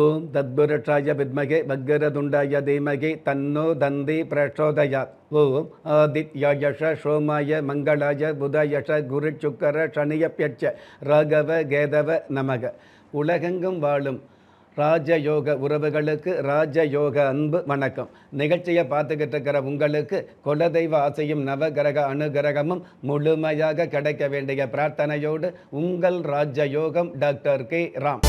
ஓம் தத்புருஷாய வித்மகே வக்கரதுண்டாய தீமகி தன்னோ தந்தி பிரச்சோதயாத். ஓம் ஆதித்யாயஷ சோமாய மங்களாய புதயஷ குரு சுக்கர சனியப்யட்ச ராகவ கேதவ நமக. உலகெங்கும் வாழும் ராஜயோக உறவுகளுக்கு ராஜயோக அன்பு வணக்கம். நிகழ்ச்சியை பார்த்துக்கிட்டு இருக்கிற உங்களுக்கு குலதெய்வ ஆசையும் நவகிரக அனுகிரகமும் முழுமையாக கிடைக்க வேண்டிய பிரார்த்தனையோடு உங்கள் ராஜயோகம் டாக்டர் கே ராம்.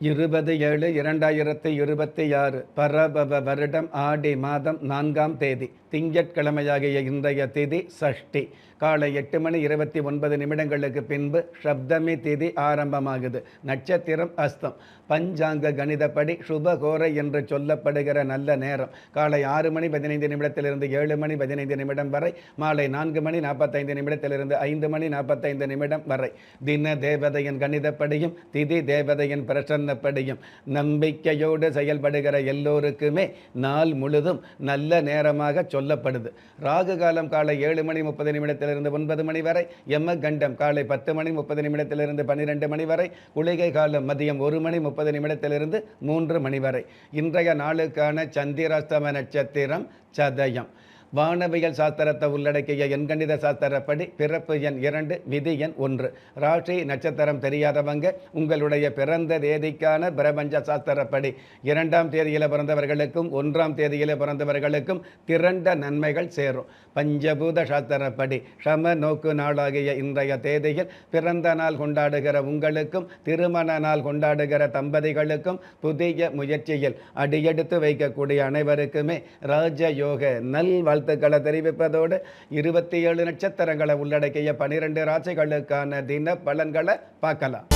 20/7/2026 பரபவ வருடம் ஆடி மாதம் 4ஆம் தேதி திங்கட்கிழமையாகிய இன்றைய திதி சஷ்டி. காலை 8:29 பின்பு சப்தமி திதி ஆரம்பமாகுது. நட்சத்திரம் அஸ்தம். பஞ்சாங்க கணிதப்படி சுபகோரை என்று சொல்லப்படுகிற நல்ல நேரம் காலை 6:15 7:15 வரை, மாலை 4:45 5:45 வரை. தின தேவதையின் கணிதப்படியும் திதி தேவதையின் பிரசன்னப்படியும் நம்பிக்கையோடு செயல்படுகிற எல்லோருக்குமே நாள் முழுதும் நல்ல நேரமாக சொல்லப்படுது. ராகு காலம் காலை 7:30 9 மணி வரை, யம கண்டம் காலை 10:30 12 வரை, குளிகை காலம் மதியம் 1:30 3 வரை. இன்றைய நாளுக்கான சந்திராஷ்டம நட்சத்திரம் சதயம். வானவியல் சாஸ்திரத்தை உள்ளடக்கிய எண்கணித சாஸ்திரப்படி பிறப்பு எண் 2, விதி எண் 1. ராசி நட்சத்திரம் தெரியாதவங்க உங்களுடைய பிறந்த தேதிக்கான பிரபஞ்ச சாஸ்திரப்படி 2ஆம் தேதியில் பிறந்தவர்களுக்கும் 1ஆம் தேதியில் பிறந்தவர்களுக்கும் திரண்ட நன்மைகள் சேரும். பஞ்சபூத சாஸ்திரப்படி சம நோக்கு நாளாகிய இன்றைய தேதியில் பிறந்த நாள் கொண்டாடுகிற உங்களுக்கும் திருமண நாள் கொண்டாடுகிற தம்பதிகளுக்கும் புதிய முயற்சியில் அடியெடுத்து வைக்கக்கூடிய அனைவருக்குமே ராஜயோக நல் வாழ்த்துக்களை தெரிவிப்பதோடு 27 நட்சத்திரங்களை உள்ளடக்கிய 12 ராசிகளுக்கான தின பலன்களை பார்க்கலாம்.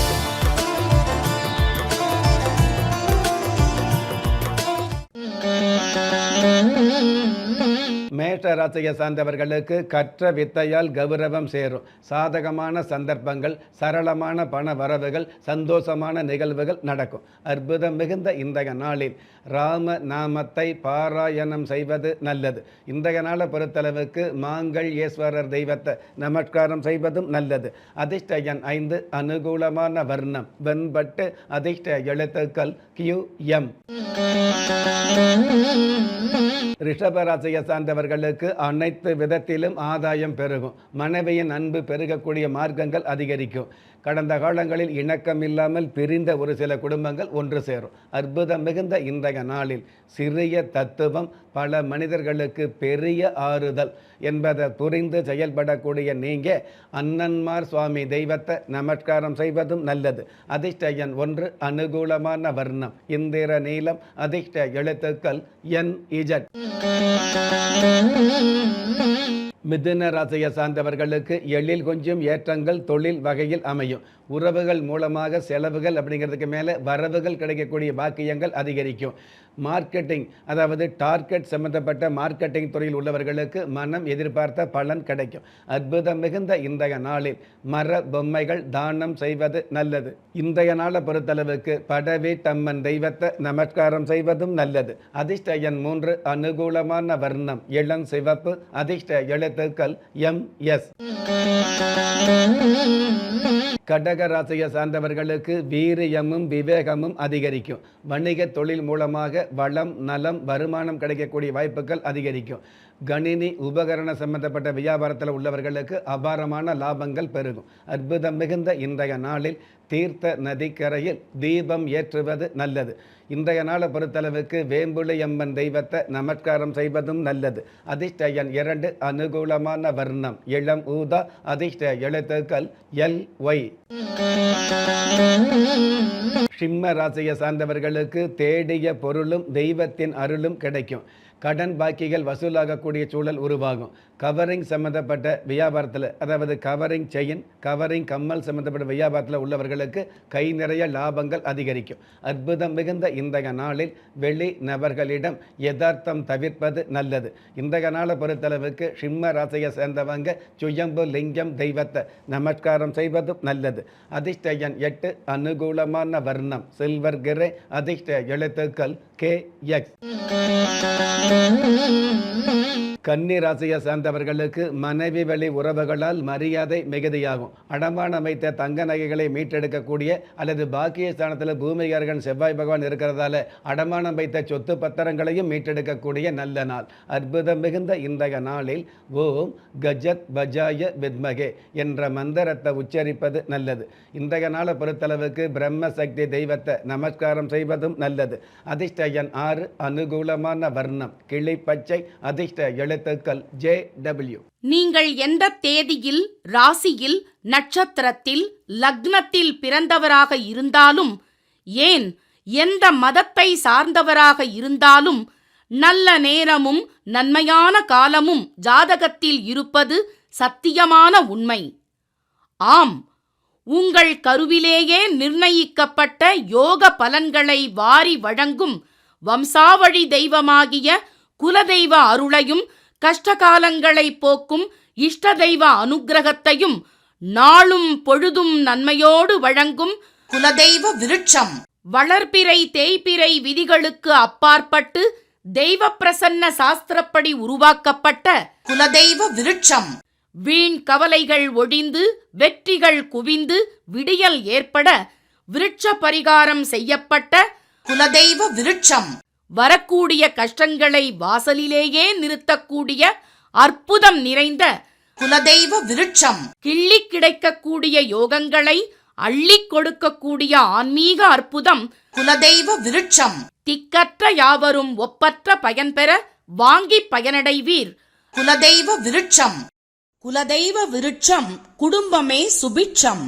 மேஷ ராசியை சார்ந்தவர்களுக்கு கற்ற வித்தையால் கௌரவம் சேரும். சாதகமான சந்தர்ப்பங்கள், சரளமான பண வரவுகள், சந்தோஷமான நிகழ்வுகள் நடக்கும். அற்புதம் மிகுந்த இன்றைய நாளில் ராம நாமத்தை பாராயணம் செய்வது நல்லது. இன்றைய நாளை பொறுத்தளவுக்கு மாங்கல்யேஸ்வரர் தெய்வத்தை நமஸ்காரம் செய்வதும் நல்லது. அதிர்ஷ்ட எண் 5, அனுகூலமான வர்ணம் வெண்பட்டு, அதிர்ஷ்ட எழுத்துக்கள் QM. ரிஷபராசியை சார்ந்தவர்களுக்கு அனைத்து விதத்திலும் ஆதாயம் பெருகும். மனைவியின் அன்பு பெருகக்கூடிய மார்க்கங்கள் அதிகரிக்கும். கடந்த காலங்களில் இணக்கம் இல்லாமல் பிரிந்த ஒரு சில குடும்பங்கள் ஒன்று சேரும். அற்புதம் மிகுந்த இன்றைய நாளில் சிறிய தத்துவம் பல மனிதர்களுக்கு பெரிய ஆறுதல் என்பதை புரிந்து செயல்படக்கூடிய நீங்க அண்ணன்மார் சுவாமி தெய்வத்தை நமஸ்காரம் செய்வதும் நல்லது. அதிர்ஷ்ட எண் 1, அனுகூலமான வர்ணம் இந்திர நீலம், அதிர்ஷ்ட எழுத்துக்கள் NZ. மிதுன ராசியை சார்ந்தவர்களுக்கு எழில் கொஞ்சம் ஏற்றங்கள் தொழில் வகையில் அமையும். உறவுகள் மூலமாக செலவுகள் அப்படிங்கிறதுக்கு மேலே வரவுகள் கிடைக்கக்கூடிய பாக்கியங்கள் அதிகரிக்கும். மார்க்கெட்டிங், அதாவது டார்கெட் சம்பந்தப்பட்ட மார்க்கெட்டிங் துறையில் உள்ளவர்களுக்கு மனம் எதிர்பார்த்த பலன் கிடைக்கும். அற்புதம் மிகுந்த இன்றைய நாளில் மர பொம்மைகள் தானம் செய்வது நல்லது. இன்றைய நாளை பொறுத்தளவுக்கு படவீட்டம்மன் தெய்வத்தை நமஸ்காரம் செய்வதும் நல்லது. அதிர்ஷ்ட எண் 3, அனுகூலமான வர்ணம் இளம் சிவப்பு, அதிர்ஷ்ட எழுத்துக்கள் MS. கடக ராசியை சார்ந்தவர்களுக்கு வீரியமும் விவேகமும் அதிகரிக்கும். வணிக தொழில் மூலமாக வளம், நலம், வருமானம் கிடைக்கக்கூடிய வாய்ப்புகள் அதிகரிக்கும். கணினி உபகரண சம்பந்தப்பட்ட வியாபாரத்தில் உள்ளவர்களுக்கு அபாரமான லாபங்கள் பெருகும். அற்புதம் மிகுந்த இன்றைய நாளில் தீர்த்த நதிக்கரையில் தீபம் ஏற்றுவது நல்லது. இன்றைய நாளை பொறுத்தளவுக்கு வேம்புலியம்மன் தெய்வத்தை நமஸ்காரம் செய்வதும் நல்லது. அதிர்ஷ்ட எண் 2, அனுகூலமான வர்ணம் இளம் ஊதா, அதிர்ஷ்ட எழுத்துக்கள் LY. சிம்ம ராசியை சார்ந்தவர்களுக்கு தேடிய பொருளும் தெய்வத்தின் அருளும் கிடைக்கும். கடன் பாக்கிகள் வசூலாகக்கூடிய சூழல் உருவாகும். கவரிங் சம்மந்தப்பட்ட வியாபாரத்தில், அதாவது கவரிங் செயின், கவரிங் கம்மல் சம்மந்தப்பட்ட வியாபாரத்தில் உள்ளவர்களுக்கு கை நிறைய லாபங்கள் அதிகரிக்கும். அற்புதம் மிகுந்த இன்றைய நாளில் வெளி நபர்களிடம் யதார்த்தம் தவிர்ப்பது நல்லது. இன்றைய நாளை பொறுத்தளவுக்கு சிம்ம ராசியை சேர்ந்தவங்க சுயம்பு லிங்கம் தெய்வத்தை நமஸ்காரம் செய்வதும் நல்லது. அதிர்ஷ்ட எண் 8, அனுகூலமான வர்ணம் சில்வர் கிரே, அதிர்ஷ்ட எழுத்துக்கள் KX. கன்னி ராசியை சார்ந்தவர்களுக்கு மனைவி வழி உறவுகளால் மரியாதை மிகுதியாகும். அடமானம் வைத்த தங்க நகைகளை மீட்டெடுக்கக்கூடிய அல்லது பாக்கிய ஸ்தானத்தில் பூமிகாரகன் செவ்வாய் பகவான் இருக்கிறதால அடமானம் வைத்த சொத்து பத்திரங்களையும் மீட்டெடுக்கக்கூடிய நல்ல நாள். அற்புதம் மிகுந்த இன்றைய நாளில் ஓம் கஜத் பஜாய வித்மகே என்ற மந்திரத்தை உச்சரிப்பது நல்லது. இன்றைய நாளை பொறுத்தளவுக்கு பிரம்ம சக்தி தெய்வத்தை நமஸ்காரம் செய்வதும் நல்லது. அதிர்ஷ்ட எண் 6, அனுகூலமான வர்ணம் கிளி பச்சை, அதிர்ஷ்ட எழுத்துக்கள் JW. நீங்கள் எந்த தேதியில், ராசியில், நட்சத்திரத்தில், லக்னத்தில் பிறந்தவராக இருந்தாலும், ஏன் எந்த மதத்தை சார்ந்தவராக இருந்தாலும், நல்ல நேரமும் நன்மையான காலமும் ஜாதகத்தில் இருப்பது சத்தியமான உண்மை. ஆம், உங்கள் கருவிலேயே நிர்ணயிக்கப்பட்ட யோக பலன்களை வாரி வழங்கும் வம்சாவழி தெய்வமாகிய குலதெய்வ அருளையும் கஷ்டகாலங்களை போக்கும் இஷ்ட தெய்வ அனுக்கிரகத்தையும் நாளும் பொழுதும் நன்மையோடு வழங்கும் குலதெய்வ விருட்சம். வளர்பிறை தேய்பிறை விதிகளுக்கு அப்பாற்பட்டு தெய்வ பிரசன்ன சாஸ்திரப்படி உருவாக்கப்பட்ட குலதெய்வ விருட்சம். வீண் கவலைகள் ஒழிந்து வெற்றிகள் குவிந்து விடியல் ஏற்பட விருட்ச பரிகாரம் செய்யப்பட்ட குலதெய்வ விருட்சம். வரக்கூடிய கஷ்டங்களை வாசலிலேயே நிறுத்தக்கூடிய அற்புதம் நிறைந்த குலதெய்வ விருட்சம். கிள்ளி கிடைக்கக்கூடிய யோகங்களை அள்ளி கொடுக்கக்கூடிய ஆன்மீக அற்புதம் குலதெய்வ விருட்சம். திக்கற்ற யாவரும் ஒப்பற்ற பயன்பெற வாங்கி பயனடைவீர். குலதெய்வ விருட்சம். குலதெய்வ விருட்சம் குடும்பமே சுபிட்சம்.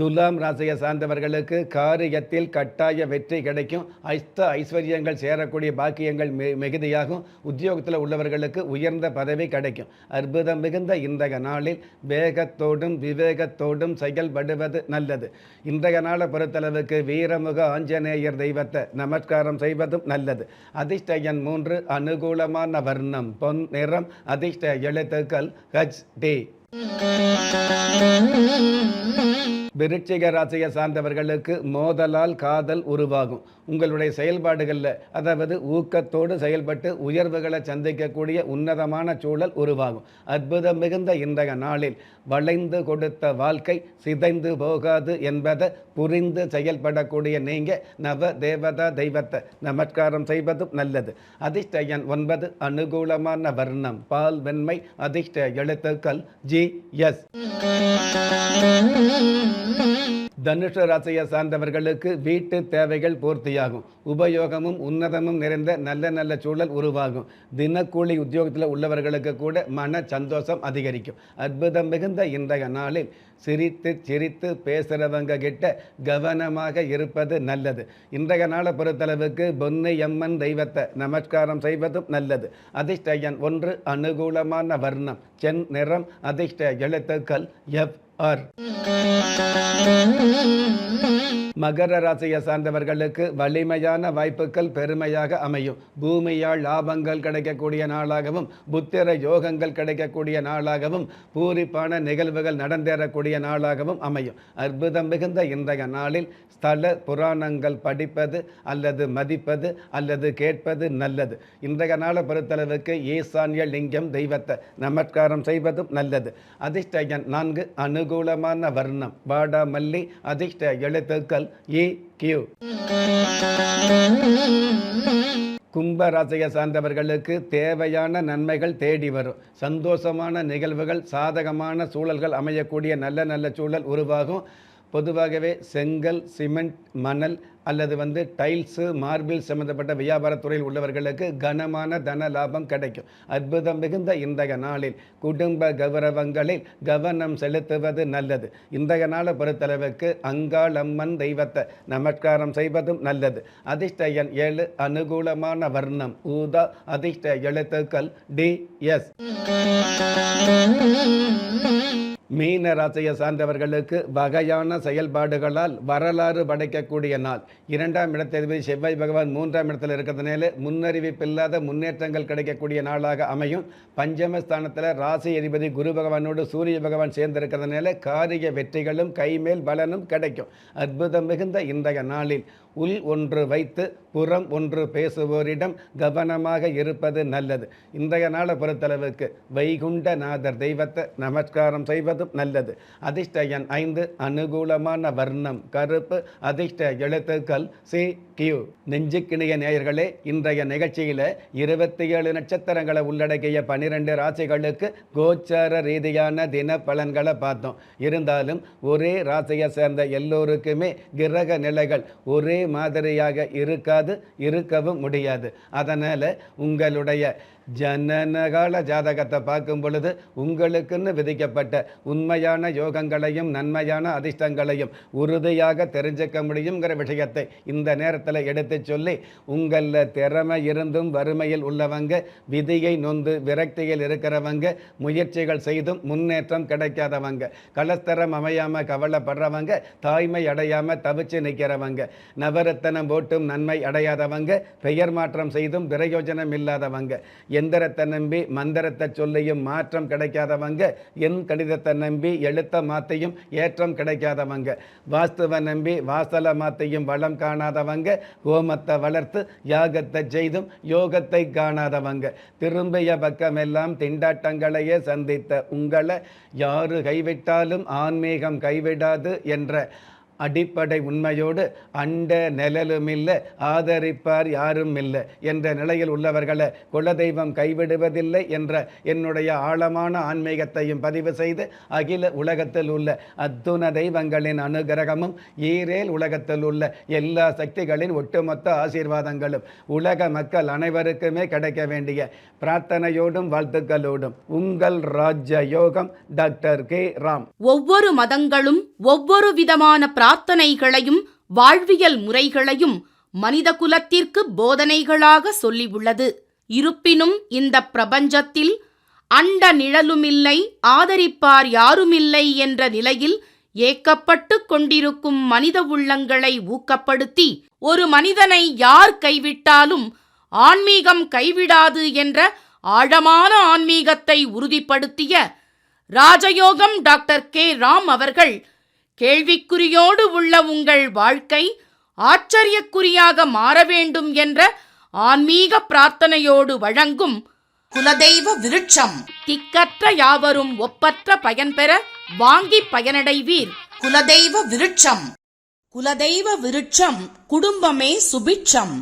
துலாம் ராசியை சார்ந்தவர்களுக்கு காரியத்தில் கட்டாய வெற்றி கிடைக்கும். ஐஸ்வர்யங்கள் சேரக்கூடிய பாக்கியங்கள் மிகுதியாகும். உத்தியோகத்தில் உள்ளவர்களுக்கு உயர்ந்த பதவி கிடைக்கும். அற்புதம் மிகுந்த இன்றைய நாளில் வேகத்தோடும் விவேகத்தோடும் செயல்படுவது நல்லது. இன்றைய நாளை பொறுத்தளவுக்கு வீரமுக ஆஞ்சநேயர் தெய்வத்தை நமஸ்காரம் செய்வதும் நல்லது. அதிர்ஷ்ட எண் 3, அனுகூலமான வர்ணம் பொன் நிறம், அதிர்ஷ்ட எழுத்துக்கள் HD. விருச்சிக ராசியை சார்ந்தவர்களுக்கு மோதலால் காதல் உருவாகும். உங்களுடைய செயல்பாடுகளில் அதாவது ஊக்கத்தோடு செயல்பட்டு உயர்வுகளை சந்திக்கக்கூடிய உன்னதமான சூழல் உருவாகும். அற்புதம் மிகுந்த இன்றைய நாளில் வளைந்து கொடுத்த வாழ்க்கை சிதைந்து போகாது என்பதை புரிந்து செயல்படக்கூடிய நீங்கள் நவ தேவதா தெய்வத்தை நமஸ்காரம் செய்வதும் நல்லது. அதிர்ஷ்ட எண் 9, அனுகூலமான வர்ணம் பால் வெண்மை, அதிர்ஷ்ட எழுத்துக்கள் GS. தனுஷ ராசியை சார்ந்தவர்களுக்கு வீட்டு தேவைகள் பூர்த்தியாகும். உபயோகமும் உன்னதமும் நிறைந்த நல்ல நல்ல சூழல் உருவாகும். தினக்கூலி உத்தியோகத்தில் உள்ளவர்களுக்கு கூட மன சந்தோஷம் அதிகரிக்கும். அற்புதம் மிகுந்த இன்றைய நாளில் சிரித்து சிரித்து பேசுகிறவங்க கிட்ட கவனமாக இருப்பது நல்லது. இன்றைய நாளை பொறுத்தளவுக்கு பொன்னை அம்மன் தெய்வத்தை நமஸ்காரம் செய்வதும் நல்லது. அதிர்ஷ்ட எண் 1, அனுகூலமான வர்ணம் சென் நிறம், அதிர்ஷ்ட எழுத்துக்கள் FR. மகர ராசியை சார்ந்தவர்களுக்கு வலிமையான வாய்ப்புகள் பெருமையாக அமையும். பூமியால் லாபங்கள் கிடைக்கக்கூடிய நாளாகவும் புத்திர யோகங்கள் கிடைக்கக்கூடிய நாளாகவும் பூரிப்பான நிகழ்வுகள் நடந்தேறக்கூடிய நாளாகவும் அமையும். அற்புதம் மிகுந்த இன்றைய நாளில் ஸ்தல புராணங்கள் படிப்பது அல்லது மதிப்பது அல்லது கேட்பது நல்லது. இன்றைய நாளை பொறுத்தளவுக்கு ஈசான்ய லிங்கம் தெய்வத்தை நமஸ்காரம் செய்வதும் நல்லது. அதிர்ஷ்ட எண் 4, அனுகூலமான வர்ணம் வாடா மல்லி, அதிர்ஷ்ட எழுத்துக்கள் EQ. கும்ப ராசியை சார்ந்தவர்களுக்கு தேவையான நன்மைகள் தேடி வரும். சந்தோஷமான நிகழ்வுகள் சாதகமான சூழல்கள் அமையக்கூடிய நல்ல நல்ல சூழல் உருவாகும். பொதுவாகவே செங்கல், சிமெண்ட், மணல் அல்லது டைல்ஸு, மார்பிள் சம்மந்தப்பட்ட வியாபாரத்துறையில் உள்ளவர்களுக்கு கனமான தன லாபம் கிடைக்கும். அற்புதம் மிகுந்த இன்றைய நாளில் குடும்ப கௌரவங்களில் கவனம் செலுத்துவது நல்லது. இன்றைய நாளை பொறுத்தளவுக்கு அங்காளம்மன் தெய்வத்தை நமஸ்காரம் செய்வதும் நல்லது. அதிர்ஷ்ட எண் 7, அனுகூலமான வர்ணம் ஊதா, அதிர்ஷ்ட எழுத்துக்கள் DS. மீன ராசியை சார்ந்தவர்களுக்கு வகையான செயல்பாடுகளால் வரலாறு படைக்கக்கூடிய நாள். 2ஆம் இடத்ததிபதி செவ்வாய் பகவான் 3ஆம் இடத்தில் இருக்கிறதுனால முன்னறிவிப்பில்லாத முன்னேற்றங்கள் கிடைக்கக்கூடிய நாளாக அமையும். பஞ்சமஸ்தானத்தில் ராசி அதிபதி குரு பகவானோடு சூரிய பகவான் சேர்ந்திருக்கிறதுனால காரிய வெற்றிகளும் கைமேல் பலனும் கிடைக்கும். அற்புதம் மிகுந்த இன்றைய நாளில் உள் ஒன்று வைத்து புறம் ஒன்று பேசுவோரிடம் கவனமாக இருப்பது நல்லது. இன்றைய நாளை பொறுத்தளவுக்கு வைகுண்டநாதர் தெய்வத்தை நமஸ்காரம் செய்வதும் நல்லது. அதிர்ஷ்ட எண் 5, அனுகூலமான வர்ணம் கருப்பு, அதிர்ஷ்ட எழுத்துக்கள் CQ. நெஞ்சுக்கிணிய நேயர்களே, இன்றைய நிகழ்ச்சியில் 27 நட்சத்திரங்களை உள்ளடக்கிய 12 ராசிகளுக்கு கோச்சார ரீதியான தின பலன்களை பார்த்தோம். இருந்தாலும் ஒரே ராசியை சேர்ந்த எல்லோருக்குமே கிரக நிலைகள் ஒரே மாதிரியாக இருக்கவும் முடியாது. அதனால் உங்களுடைய ஜனனகால ஜாதகத்தை பார்க்கும் பொழுது உங்களுக்குன்னு விதிக்கப்பட்ட உண்மையான யோகங்களையும் நன்மையான அதிர்ஷ்டங்களையும் உறுதியாக தெரிஞ்சுக்க முடியுங்கிற விஷயத்தை இந்த நேரத்தில் எடுத்து சொல்லி, உங்களில் திறமை இருந்தும் வறுமையில் உள்ளவங்க, விதியை நொந்து விரக்தியில் இருக்கிறவங்க, முயற்சிகள் செய்தும் முன்னேற்றம் கிடைக்காதவங்க, கலஸ்தரம் அமையாமல் கவலைப்படுறவங்க, தாய்மை அடையாமல் தவிச்சு நிற்கிறவங்க, நவரத்தனம் போட்டும் நன்மை அடையாதவங்க, பெயர் மாற்றம் செய்தும் பிரயோஜனம் இல்லாதவங்க, எந்திரத்தை நம்பி மந்திரத்தை சொல்லியும் மாற்றம் கிடைக்காதவங்க, என் கடிதத்தை நம்பி எழுத்த மாத்தையும் ஏற்றம் கிடைக்காதவங்க, வாஸ்துவை நம்பி வாசல மாத்தையும் வளம் காணாதவங்க, ஹோமத்தை வளர்த்து யாகத்தை செய்தும் யோகத்தை காணாதவங்க, திரும்பிய பக்கமெல்லாம் திண்டாட்டங்களையே சந்தித்த உங்களை யாரு கைவிட்டாலும் ஆன்மீகம் கைவிடாது என்ற அடிப்படை உண்மையோடு அண்ட நிழலும் இல்லை, ஆதரிப்பார் யாரும் இல்லை என்ற நிலையில் உள்ளவர்களை குலதெய்வம் கைவிடுவதில்லை என்ற என்னுடைய ஆழமான ஆன்மீகத்தையும் பதிவு செய்து, அகில உலகத்தில் உள்ள அத்துண தெய்வங்களின் அனுகிரகமும் ஈரேல் உலகத்தில் உள்ள எல்லா சக்திகளின் ஒட்டுமொத்த ஆசீர்வாதங்களும் உலக மக்கள் அனைவருக்குமே கிடைக்க வேண்டிய பிரார்த்தனையோடும் வாழ்த்துக்களோடும் உங்கள் ராஜ்ய யோகம் டாக்டர் கே ராம். ஒவ்வொரு மதங்களும் ஒவ்வொரு விதமான பிரார்த்தனைகளையும் வாழ்வியல் முறைகளையும் மனித குலத்திற்கு போதனைகளாக சொல்லியுள்ளது. இருப்பினும் இந்த பிரபஞ்சத்தில் அண்ட நிழலுமில்லை, ஆதரிப்பார் யாருமில்லை என்ற நிலையில் ஏக்கப்பட்டு கொண்டிருக்கும் மனித உள்ளங்களை ஊக்கப்படுத்தி, ஒரு மனிதனை யார் கைவிட்டாலும் ஆன்மீகம் கைவிடாது என்ற ஆழமான ஆன்மீகத்தை உறுதிப்படுத்திய ராஜயோகம் டாக்டர் கே ராம் அவர்கள், கேள்விக்குறியோடு உள்ள உங்கள் வாழ்க்கை ஆச்சரியக்குறியாக மாற வேண்டும் என்ற ஆன்மீக பிரார்த்தனையோடு வழங்கும் குலதெய்வ விருட்சம். திக்கற்ற யாவரும் ஒப்பற்ற பயன்பெற வாங்கி பயனடைவீர். குலதெய்வ விருட்சம். குலதெய்வ விருட்சம் குடும்பமே சுபிட்சம்.